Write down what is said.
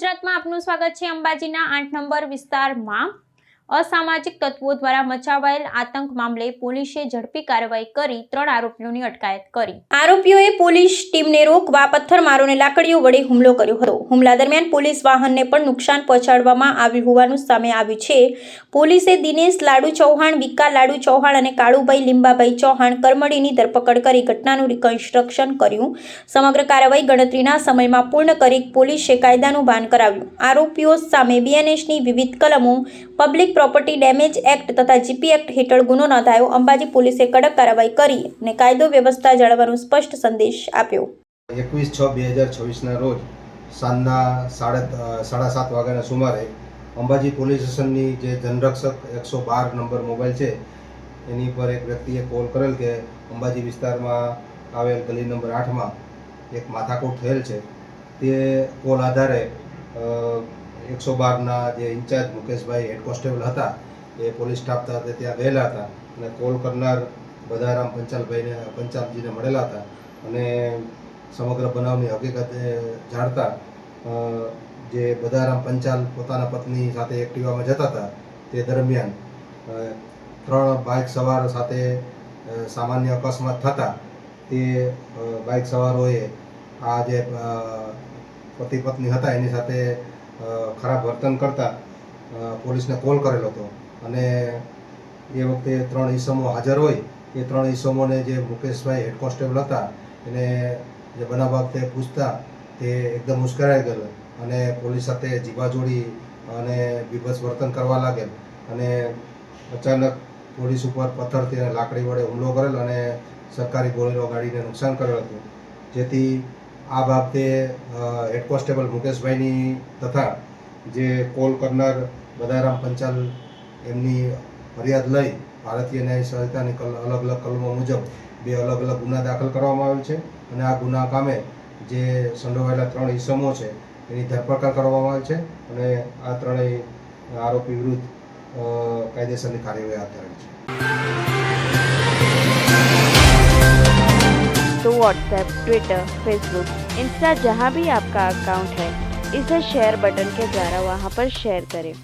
ગુજરાતમાં આપનું સ્વાગત છે। અંબાજીના 8 નંબર વિસ્તારમાં અસામાજિક તત્વો દ્વારા મચાવાયેલ આતંક મામલે પોલીસે ઝડપી કાર્યવાહી કરી 3 આરોપીઓની અટકાયત કરી। આરોપીઓએ પોલીસ ટીમને રોકવા પથ્થરમારો અને લાકડીઓ વડે હુમલો કર્યો હતો। હુમલા દરમિયાન પોલીસ વાહનને પણ નુકસાન પહોંચાડવામાં આવ્યું હોવાનું સામે આવ્યું છે। પોલીસે દિનેશ લાડુ ચૌહાણ, વિકા લાડુ ચૌહાણ અને કાળુભાઈ લીંબાભાઈ ચૌહાણ કરમડીની ધરપકડ કરી ઘટનાનું રિકન્સ્ટ્રક્શન કર્યું। સમગ્ર કાર્યવાહી ગણતરીના સમયમાં પૂર્ણ કરી પોલીસે કાયદાનું ભાન કરાવ્યું। આરોપીઓ સામે બીએનએસની વિવિધ કલમો, પબ્લિક પ્રોપર્ટી ડેમેજ એક્ટ તથા જીપી એક્ટ હેઠળ ગુનો નોંધાયો। અંબાજી પોલીસે કડક કાર્યવાહી કરી અને કાયદો વ્યવસ્થા જાળવવાનો સ્પષ્ટ સંદેશ આપ્યો। 21/6/2026 રોજ સાંજના 7:30 વાગ્યાના સુમારે અંબાજી પોલીસ સ્ટેશનની જે જનરક્ષક 112 નંબર મોબાઈલ છે એની પર એક વ્યક્તિએ કોલ કરેલ કે અંબાજી વિસ્તારમાં આવેલ ગલી નંબર 8માં એક માથાકૂટ થયેલ છે। તે કોલ આધારે 112ના જે ઇન્ચાર્જ મુકેશભાઈ હેડ કોન્સ્ટેબલ હતા એ પોલીસ સ્ટાફ સાથે ત્યાં ગયેલા હતા અને કોલ કરનાર બધારામ પંચાલજીને મળેલા હતા અને સમગ્ર બનાવની હકીકત જાણતા જે બધારામ પંચાલ પોતાના પત્ની સાથે એક્ટિવામાં જતા હતા તે દરમિયાન 3 બાઇક સવાર સાથે સામાન્ય અકસ્માત થતા તે બાઇક સવારોએ આ જે પતિ પત્ની હતા એની સાથે ખરાબ વર્તન કરતા પોલીસને કોલ કરેલો હતો અને એ વખતે 3 ઈસમો હાજર હોય એ 3 ઈસમોને જે મુકેશભાઈ હેડ કોન્સ્ટેબલ હતા એને જે બનાવ બાબતે પૂછતા તે એકદમ ઉશ્કેરાઈ ગયેલો અને પોલીસ સાથે જીભાજોડી અને બીભત્સ વર્તન કરવા લાગેલ અને અચાનક પોલીસ ઉપર પથ્થરથી અને લાકડી વડે હુમલો કરેલ અને સરકારી બોલેરો ગાડીને નુકસાન કરેલ હતું। જેથી આ બાબતે હેડ કોન્સ્ટેબલ મુકેશભાઈની તથા જે કોલ કરનાર બધારામ પંચાલ એમની ફરિયાદ લઈ ભારતીય ન્યાય સંહિતાની અલગ અલગ કલમો મુજબ 2 અલગ અલગ ગુના દાખલ કરવામાં આવેલ છે અને આ ગુના કામે જે સંડોવાયેલા 3 ઈસમો છે એની ધરપકડ કરવામાં આવેલ છે અને આ 3 આરોપી વિરુદ્ધ કાયદેસરની કાર્યવાહી હાથ ધરેલ છે। तो व्हाट्सएप, ट्विटर, फेसबुक, इंस्टा जहाँ भी आपका अकाउंट है इसे शेयर बटन के द्वारा वहाँ पर शेयर करें।